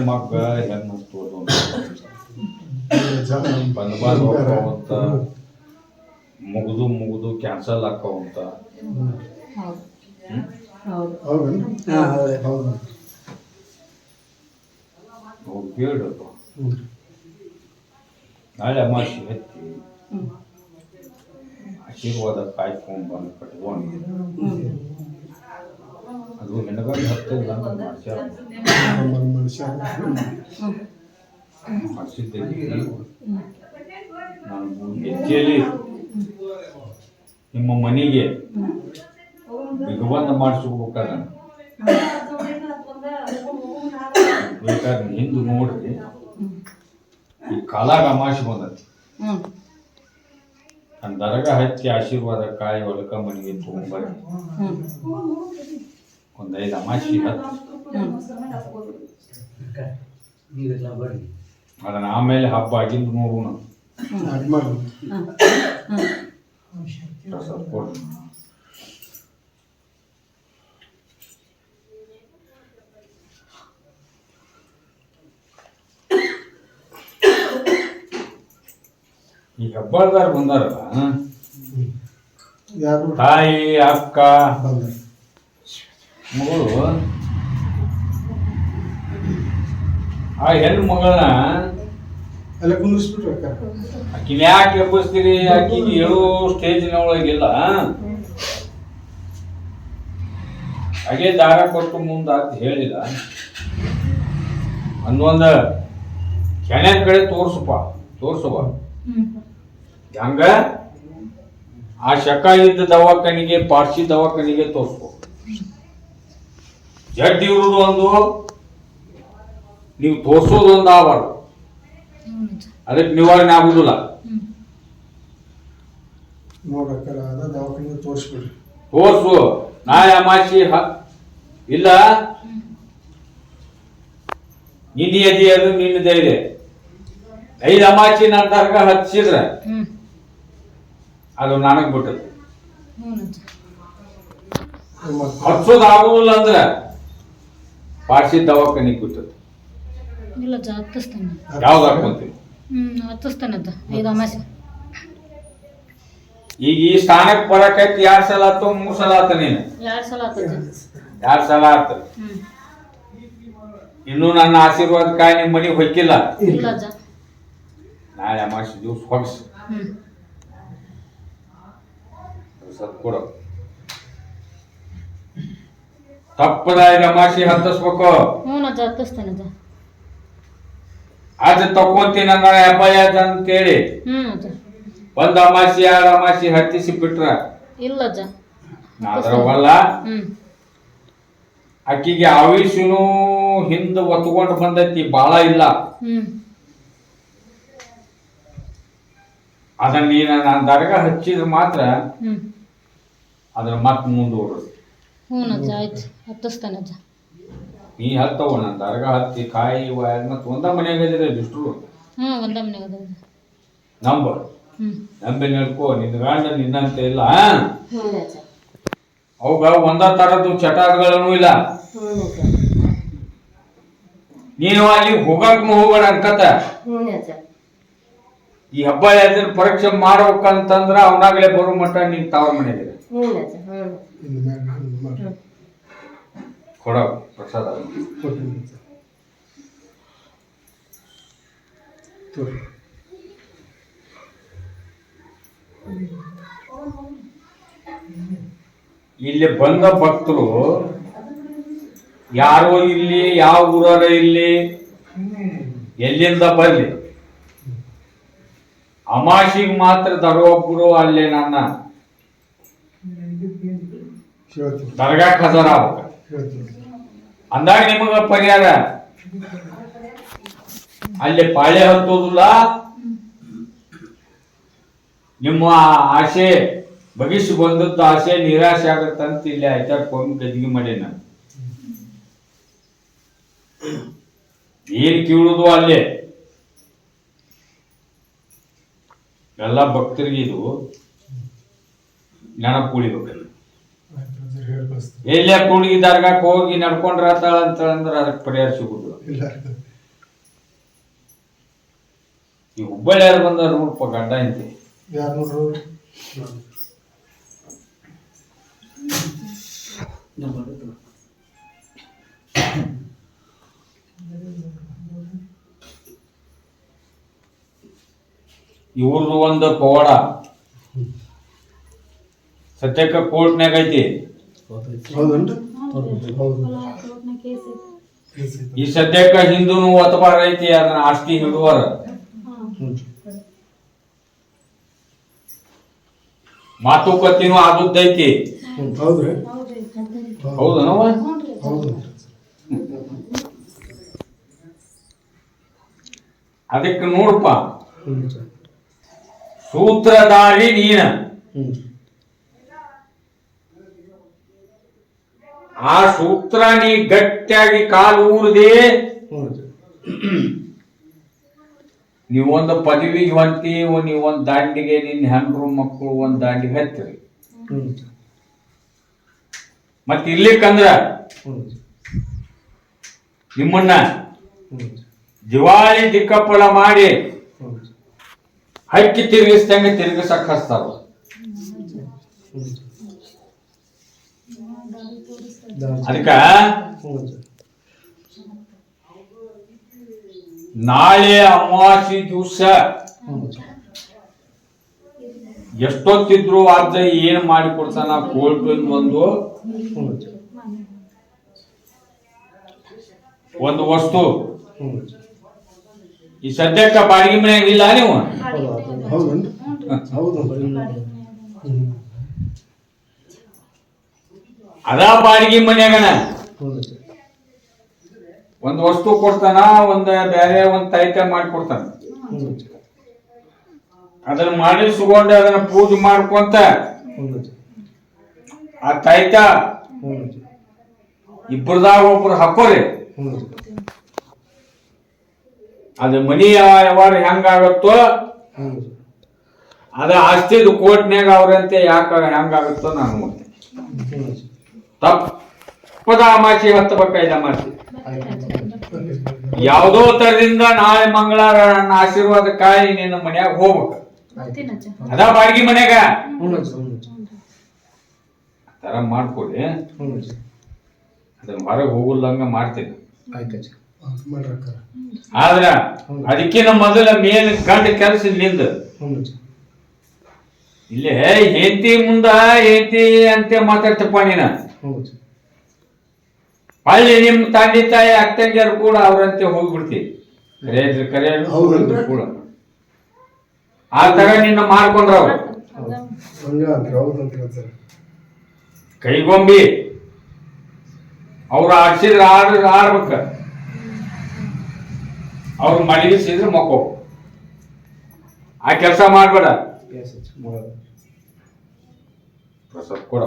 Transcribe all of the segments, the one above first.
ಮಗ್ಗ ಹೆಣ್ಣು ತೋದು ಬಂದ್ಬಾರ್ದು ಹೋಗ್ತಾವಂತ ಮುಗಿದು ಕ್ಯಾನ್ಸಲ್ ಹಾಕವಂತ ಕೇಳಪ್ಪ ನಾಳೆ ಅಮಾವಾಸ್ಯೆ ಹತ್ತಿ ಆಶೀರ್ವಾದ ಕಾಯ್ಕೊಂಡು ಬಂದು ಕಟ್ಕೊಂಡು ಅದು ಹೆಣ್ಣಗಂಡು ಹತ್ತಿಲ್ಲ ಅಂತ ಮಾಡಿಸಿದ್ದೇನೆ. ನಾನು ಹೆಜ್ಜೆಯಲ್ಲಿ ನಿಮ್ಮ ಮನೆಗೆ ಬಿಗಬಂದ ಮಾಡಿಸ್ಕೋಬೇಕಾದ್ರೆ ಬೇಕಾದ್ರೆ ಹಿಂದೆ ನೋಡ್ರಿ ಈ ಕಾಲಾಗ ಅಮಾವಾಸ್ಯೆ ಬಂದತಿ ನನ್ನ ದರಗ ಹಚ್ಚಿ ಆಶೀರ್ವಾದ ಕಾಯಿ ಹೊಲಕ ಮನೆಗೆ ತಗೊಂಡ್ಬರ್ರಿ. ಒಂದು 5 ಅಮಾವಾಸ್ಯೆ ಹತ್ತು ಅದನ್ನ ಆಮೇಲೆ ಹಬ್ಬ ಆಗಿಂದು ನೋಡೋಣ. ಈ ಹಬ್ಬದಾರ ಬಂದಾರಲ್ಲ ತಾಯಿ ಅಕ್ಕ ಮಗಳು ಆ ಹೆಣ್ಣು ಮಗಳನ್ನ ಆಕಿನ ಯಾಕೆ ಎಬ್ಬಿಸ್ತೀರಿ? ಆಕಿಗೆ ಹೇಳೋ ಸ್ಟೇಜಿನ ಒಳಗಿಲ್ಲ. ಹಾಗೆ ದಾರ ಕೊಟ್ಟು ಮುಂದ ಅಂತ ಹೇಳಿಲ್ಲ. ಒಂದೊಂದ ಕೆಣೆ ಕಡೆ ತೋರ್ಸುವ ಹಂಗ ಆ ಶಕ ಇದ್ದ ದವಾಖಾನಿಗೆ ಪಾರ್ಸಿ ದವಾಖಾನಿಗೆ ತೋರ್ಸ್ಕೊ. ಜಡ್ ಇರುವುದು ಒಂದು, ನೀವು ತೋರ್ಸೋದು ಒಂದು ಆಗಬಾರ್ದು. ಅದಕ್ಕೆ ನಿವಾರಣೆ ಆಗುದಿಲ್ಲ. ತೋರ್ಸು. ನಾಳೆ ಅಮಾಸಿ ಇಲ್ಲ ನಿನ್ನೆ ಅದಿ ಅದು ನಿನ್ನ ಧೈರ್ಯ. 5 ಅಮಾಸಿ ನನ್ನ ತರ್ಕ ಹಚ್ಚಿದ್ರೆ ಅದು ನನಗ್ ಬಿಟ್ಟದ. ಹಚ್ಚೋದು ಆಗುದಿಲ್ಲ ಅಂದ್ರೆ ಪಾರ್ಸಿ ದವಾಖಾನಿಗೆ ಬಿಟ್ಟದ. ಯಾವ್ದು ಹಾಕೊಂತೀವಿ ಈಗ ಈ ಸ್ಥಾನಕ್ಕೆ ಬರಕೈತಿ 2 ಸಲ ಆತು 3 ಸಲ ಆತ. ನೀನು 2 ಸಲ ಆತ. ಇನ್ನು ನನ್ನ ಆಶೀರ್ವಾದ ಕಾಯಿ ನಿಮ್ಮ ಮನೆಗೆ ಹೊಕ್ಕಿಲ್ಲ. ನಾಳೆ ಅಮಾವಾಸ್ಯೆ ದಿವಸ ಹೊಗ್ಸು ಕೊಡ. ತಪ್ಪದಾಗಿ ಅಮಾವಾಸ್ಯೆ ಹತ್ತಿಸ್ಬೇಕು. ಅದು ತಕೊಂತೀನಿ ನನ್ನ ಹೆಬ್ಬಾಯ ಅಂತೇಳಿ 1 ಅಮಾವಾಸ್ಯೆ 2 ಅಮಾವಾಸ್ಯೆ ಹತ್ತಿಸಿ ಬಿಟ್ರ ಅದ್ರವಲ್ಲ. ಆಕಿಗೆ ಆಯುಷ್ಯನು ಹಿಂದ ಒತ್ಕೊಂಡು ಬಂದೈತಿ, ಬಾಳ ಇಲ್ಲ. ಅದನ್ನ ನೀನ ನಾನು ದರ್ಗ ಹಚ್ಚಿದ್ರೆ ಮಾತ್ರ ಅದ್ರ ಮತ್ತೆ ಮುಂದೂಡ್ರಿ. ನೀ ಹತ್ತವ ನಾನು ದರ್ಗ ಹತ್ತಿ ಕಾಯಿ ಮತ್ತೆ ಒಂದ ಮನೆಯಾಗ ದುಷ್ಟರು ನಂಬಿ ನಡ್ಕೋ. ನಿನ್ನ ಗಂಡ ನಿನ್ನಂತೆ ಇಲ್ಲ. ಅವಾಗ ಒಂದ ತರದ್ದು ಚಟಾರ್ಗಳೂ ಇಲ್ಲ. ನೀನು ಅಲ್ಲಿ ಹೋಗಕ್ ಹೋಗೋಣ ಅನ್ಕತ. ಈ ಹಬ್ಬ ಯಾವ್ದು ಪರೀಕ್ಷೆ ಮಾಡ್ಬೇಕಂತಂದ್ರ ಅವನಾಗಲೇ ಬರೋ ಮಟ್ಟ ನೀನ್ ತವ್ರ ಮನೆಗೆ ಕೊಡ ಪ್ರಸಾದ. ಇಲ್ಲಿ ಬಂದ ಭಕ್ತರು ಯಾರೋ ಇಲ್ಲಿ ಯಾವ ಊರಾರ ಇಲ್ಲಿ ಎಲ್ಲಿಂದ ಬರ್ಲಿ, ಅಮಾಸಿಗೆ ಮಾತ್ರ ದರ್ವಾಪುರು ಅಲ್ಲೇ ನನ್ನ ದರ್ಗಾಕ್ ಹಜಾರ ಆಗ್ಬೇಕ ಅಂದಾಗ ನಿಮಗ ಪರಿಹಾರ. ಅಲ್ಲಿ ಪಾಳೆ ಹತ್ತೋದಿಲ್ಲ. ನಿಮ್ಮ ಆಸೆ ಬಗಿಸಿ ಬಂದದ್ದು ಆಸೆ ನಿರಾಶೆ ಆಗತ್ತಂತ ಇಲ್ಲಿ ಆಯ್ತಾರ ಕೊಂದು ಗದ್ದಿಗೆ ಮಾಡೇನ. ಏನ್ ಕೀಳುದು ಅಲ್ಲೇ ಎಲ್ಲ ಭಕ್ತರಿಗೆ ಇದು ನೆನಪು ಉಳಿಬೇಕಲ್ಲ. ಎಲ್ಲೇ ಕೂಡಿಗೆ ದರ್ಗಾಕ್ ಹೋಗಿ ನಡ್ಕೊಂಡ್ರ ಅಂತ ಅಂದ್ರೆ ಅದಕ್ಕೆ ಪರಿಹಾರ ಸಿಗುದಿಲ್ಲ. ಈ ಹುಬ್ಬಳ್ಳಿ ಯಾರು ಬಂದ ನೋಡಪ್ಪ ಗಂಡ ಅಂತೆ ಯಾರು ನೋಡ್ರು ಇವ್ರದ್ದು ಒಂದು ಪವಾಡ ಸದ್ಯಕ್ಕ ಕೋರ್ಟ್ನಾಗ ಐತಿ. ಈ ಸದ್ಯಕ್ಕ ಹಿಂದೂನು ಒತ್ತಬಾರ ಐತಿ, ಅದನ್ನ ಆಸ್ತಿ ಹಿಡುವರ ಮಾತುಕತೆನೂ ಆಗುತ್ತೈತಿ. ಹೌದನವ? ಅದಕ್ಕೆ ನೋಡಪ್ಪ, ಸೂತ್ರಧಾರಿ ನೀನ, ಆ ಸೂತ್ರ ನೀ ಗಟ್ಟಿಯಾಗಿ ಕಾಲು ಊರದೆ ನೀವೊಂದು ಪದವಿಗೆ ಹೊಂತಿ, ನೀವೊಂದು ದಾಂಡಿಗೆ ನಿನ್ನ ಹೆಂಡ್ರು ಮಕ್ಕಳು ಒಂದ್ ದಾಂಡಿಗೆ ಹತ್ತಿರಿ. ಮತ್ತೆ ಇರ್ಲಿಕ್ಕಂದ್ರ ನಿಮ್ಮನ್ನ ದಿವಾಳಿ ದಿಕ್ಕಪ್ಪಳ ಮಾಡಿ ಹಕ್ಕಿ ತಿರುಗಿಸ್ದಂಗೆ ತಿರುಗಿಸಕ್ ಹಚ್ತಾರ. ಅದಕ್ಕ ನಾಳೆ ಅಮಾವಾಸ್ಯೆ ದಿವಸ ಎಷ್ಟೊತ್ತಿದ್ರು ಅಜ್ಜ ಏನ್ ಮಾಡಿ ಕೊಡ್ತಾನ, ಕೋಲ್ಡ್ ಒಂದು ವಸ್ತು. ಈ ಸದ್ಯಕ್ಕ ಬಾಡಿಗೆ ಮನೆಯಾಗ ಇಲ್ಲ ನೀವು, ಅದ ಬಾಡಿಗೆ ಮನ್ಯಾಗನ ಒಂದ್ ವಸ್ತು ಕೊಡ್ತಾನ, ಒಂದ್ ಬೇರೆ ಒಂದ್ ತಾಯ್ತ ಮಾಡಿ ಕೊಡ್ತಾನ. ಅದನ್ನ ಮಾಡಿಸ್ಕೊಂಡು ಅದನ್ನ ಪೂಜೆ ಮಾಡ್ಕೊಂತ ಆ ತಾಯ್ತ ಇಬ್ಬರದಾಗ ಒಬ್ರು ಹಾಕೋರಿ. ಅದು ಮನಿ ವ್ಯವಹಾರ ಹೆಂಗಾಗತ್ತೋ ಅದ ಆಸ್ತಿದು ಕೋರ್ಟ್ನ್ಯಾಗ ಅವ್ರಂತೆ ಯಾಕ ಹೆಂಗಾಗತ್ತೋ ನಾನು ತಪ್ಪದ ಅಮಾಸಿ ಹತ್ತಬೇಕಾಯ್ದ ಅಮಾಸಿ. ಯಾವುದೋ ತರದಿಂದ ನಾಳೆ ಮಂಗಳವಾರ ನನ್ನ ಆಶೀರ್ವಾದಕ್ಕಾಗಿ ನಿನ್ನ ಮನ್ಯಾಗ ಹೋಗ್ಬೇಕು. ಅದ ಬಾಡಿಗೆ ಮನ್ಯಾಗ ತರ ಮಾಡ್ಕೊಡಿ. ಅದನ್ನ ಹೊರಗೆ ಹೋಗಲ್ದಂಗ ಮಾಡ್ತೀನಿ. ಆದ್ರ ಅದಕ್ಕಿಂತ ಮೊದಲ ಮೇನ್ ಗಂಡ ಕೆಲಸ ನಿಂದ ಇಲ್ಲೇ ಹೆಂಡತಿ ಮುಂದ ಹೆಂಡತಿ ಅಂತ ಮಾತಾಡ್ತಪ್ಪ ನೀನ. ಅಲ್ಲಿ ನಿಮ್ ತಂದೆ ತಾಯಿ ಅಕ್ಕಂಗಿಯರು ಕೂಡ ಅವ್ರಂತೆ ಹೋಗ್ಬಿಡ್ತಿ ಕರೆ ಕೂಡ ಆ ತರ ನಿನ್ನ ಮಾಡ್ಕೊಂಡ್ರ ಕೈಗೊಂಬಿ ಅವ್ರು ಆಡ್ಸಿದ್ರ ಆಡ್ಬೇಕ, ಅವ್ರು ಮಲಗಿಸಿದ್ರೆ ಮಕ್ಕೋ. ಆ ಕೆಲಸ ಮಾಡ್ಬೇಡ. ಪ್ರಸಾದ್ ಕೊಡ.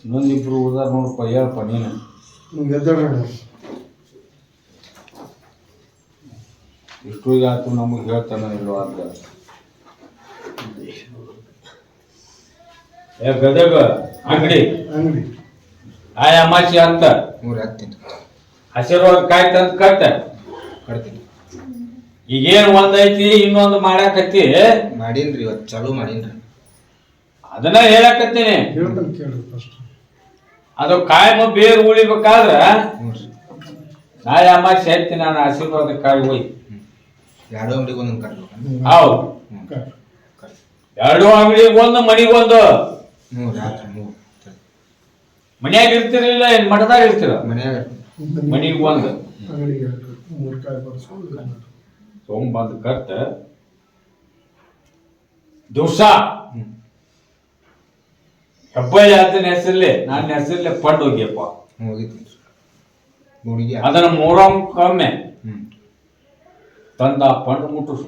ಇನ್ನೊಂದಿಬ್ರು ಉದಾರ ನೋಡಪ್ಪ, ಹೇಳಪ್ಪ ನೀನು. ಇಷ್ಟು ಆಯ್ತು ನಮಗೆ ಹೇಳ್ತಾನ ಇಲ್ವ ಅಂತ. ಗದಗ ಅಂಗಡಿ ಆಯ ಅಮಾಸಿ ಅಂತ ಆಶೀರ್ವಾದ ಕಾಯ್ ತಂದ್ ಕಟ್ತೀನಿ. ಈಗೇನ್ ಒಂದೈತಿ ಇನ್ನೊಂದು ಮಾಡಾಕತ್ತಿ. ಮಾಡೀನ್ರಿ, ಇವತ್ತು ಚಾಲೂ ಮಾಡೀನ್ರಿ. ಅದನ್ನ ಹೇಳಕತ್ತೀನಿ. ಅದು ಕಾಯಮ ಬೇರು ಉಳಿಬೇಕಾದ್ರ ನಾಳೆ ಅಮಾಸಿ ಹೇಳ್ತೀನಿ ನಾನು ಆಶೀರ್ವಾದ ಕಾಯಿ ಹೋಯ್. ಎರಡು ಅಂಗಡಿಗೆ ಒಂದೊಂದು ಕಟ್ಬೇಕು. ಹೌದು, ಎರಡು ಅಂಗಡಿಗೆ ಒಂದು ಮನಿಗೊಂದು. ಮನ್ಯಾಗ ಇರ್ತಿರ್ಲಿಲ್ಲ, ಏನ್ ಮಠದಾಗ ಇರ್ತೀರ? ಮನಿಗೆ ಒಂದು ತೊಗೊಂಬಂದು ಕಟ್ಟ ದಿವಸ ಹೆಬ್ಬಳ್ಳಿ ಆತನ ಹೆಸರ್ಲೆ ನನ್ನ ಹೆಸರ್ಲೆ ಪಂಡ್ ಹೋಗ್ಯಪ್ಪ. ಅದನ್ನ ಮೂರೊಮ್ಮೆ ತಂದ ಪಂಡ್ ಮುಟ್ಟಿಸು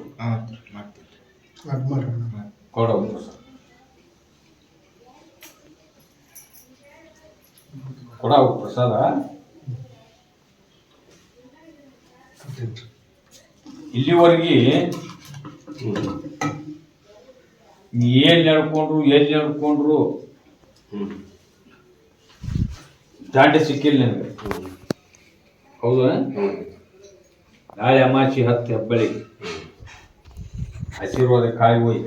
ಕೊಡ. ಕೊಡ ಪ್ರಸಾದ. ಇಲ್ಲಿವರೆಗೆ ನೀ ಏನ್ ನಡ್ಕೊಂಡ್ರು ಎಲ್ಲಿ ನಡ್ಕೊಂಡ್ರು ದಾಂಡೆ ಸಿಕ್ಕಿಲ್ಲ ನನಗೆ. ಹೌದಾ? ನಾಳೆ ಅಮಾಸಿ 10 ಹೆಬ್ಬಳಿಗೆ ಆಶೀರ್ವಾದ ಕಾಯಿ ಹೋಯ್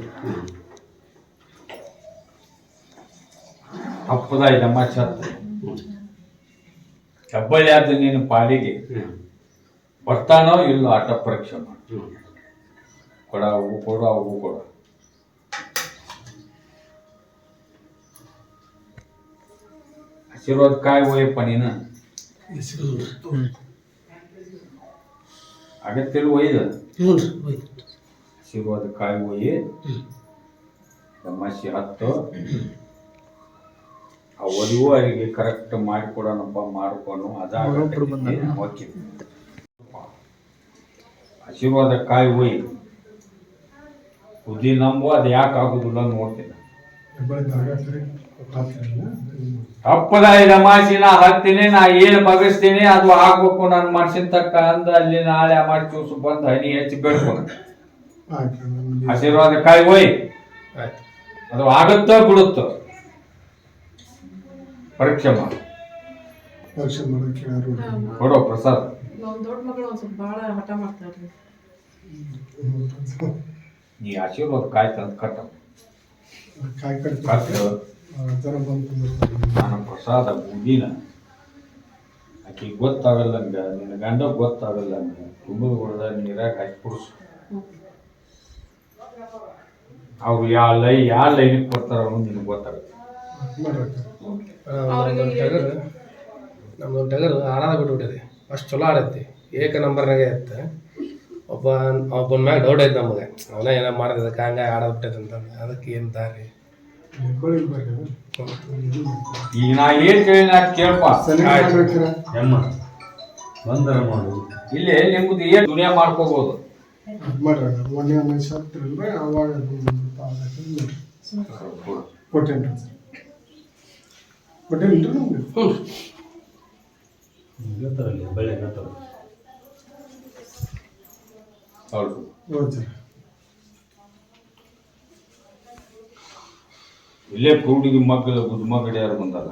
ಹಪ್ಪದ 5 ಅಮಾಸಿ 10 ಹೆಬ್ಬಳ್ಳಿ ಆದ ನೀನು ಪಾಲಿಗೆ ಬರ್ತಾನೋ ಇಲ್ಲೋ ಆಟ ಪರೀಕ್ಷೆ ಮಾಡಿ ಕೊಡ ಅವು ಕೊಡು ಅವು ಕೊಡ. ಆಶೀರ್ವಾದ ಕಾಯಿ ಹೋಯಪ್ಪ ನೀನು ಅಗತ್ಯ ಒಯ್ದ ಆಶೀರ್ವಾದ ಕಾಯಿ ಹೋಯಿ ಅಮಾಸಿ 10 ಅವರಿಗೂ ಅವರಿಗೆ ಕರೆಕ್ಟ್ ಮಾಡಿಕೊಡೋಣಪ್ಪ ಮಾಡ್ಕೊಂಡು ಅದಾಗಿ ಆಶೀರ್ವಾದ ಕಾಯಿ ಹೋಯಿ ಬುದ್ಧಿ ನಂಬು ಅದು ಯಾಕೆ ಆಗುದಿಲ್ಲ ನೋಡ್ತೀನಿ. ಹಪ್ಪದ 5 ಅಮಾಸಿ ನಾ ಹತ್ತೀನಿ, ನಾ ಏನು ಬಗಸ್ತೀನಿ ಅದು ಆಗ್ಬೇಕು ನನ್ನ ಮನ್ಸಿನ ತಕ್ಕ ಅಂದ ಅಲ್ಲಿ ನಾಳೆ ಅಮಾಸಿ ದಿವಸ ಬಂದು ಹನಿ ಹೆಚ್ಚಿ ಬೆಳ್ಕೊಂಡು ಆಶೀರ್ವಾದ ಕಾಯಿ ಹೋಯ್ ಅದು ಆಗುತ್ತೋ ಬಿಡುತ್ತೋ ಪರೀಕ್ಷೆ ಮಾಡಿ ಕೊಡೋ ಪ್ರಸಾದ. ದೊಡ್ಡ ಮಗಳು ಒಂದ್ ಸ್ವಲ್ಪ ಭಾಳ ಹಠ ಮಾಡ್ತಾರ್ರಿ. ನೀ ಆಶೀರ್ವಾದ ಕಾಯಿ ತಂದು ಕಟ್ಟ ನಾನು ಪ್ರಸಾದ ಬುದ್ಧಿನ ಆಕೆ ಗೊತ್ತಾಗಲ್ಲ ಹಂಗ ನಿನ್ನ ಗಂಡ ಗೊತ್ತಾಗಲ್ಲ ಹಂಗ ತುಂಬ ಹೊಡೆದ ನೀರಾಗ ಹಾಕಿ ಕುಡಿಸು. ಅವ್ರು ಯಾವ ಲೈನಿಗೆ ಕೊಡ್ತಾರ ಅನ್ನೋದು ನಿನಗೆ ಗೊತ್ತಾಗುತ್ತೆ. ನಮ್ದೊಂದು ಟಗರು ಆಡೋದ ಬಿಟ್ಬಿಟ್ಟಿದೆ. ಅಷ್ಟು ಚಲೋ ಆಡೈತಿ, ಏಕ ನಂಬರ್ನಾಗೆ ಇತ್ತು. ಒಬ್ಬನ ಮ್ಯಾಗ ಡೌಟ್ ಐತೆ ನಮಗೆ, ಅವನ ಏನೋ ಮಾಡಿದಕ್ಕೆ ಹಂಗಾಗಿ ಆಡೋದು ಬಿಟ್ಟೈತೆ ಅಂತಂದು. ಅದಕ್ಕೆ ಏನು ದಾರಿ ಈಗ ನಾ ಏನ್ ಕೇಳಿ ನಾ ಕೇಳಪ್ಪ ಹೆಮ್ಮ ಬಂದರ ಮಾಡು ಇಲ್ಲಿ ನಿಮ್ದು ಏನ್ ದುನಿಯಾ ಮಾಡ್ಕೋಬಹುದು. ಗೊತ್ತರಲ್ಲಿ ಬೆಳೆ ಗೊತ್ತಲ್ಲ ಇಲ್ಲೇ ಕೂಡಿಗೆ ಮಕ್ಕಳು ಗುದ್ಮ ಗಡಿಯಾರು ಬಂದಾಗ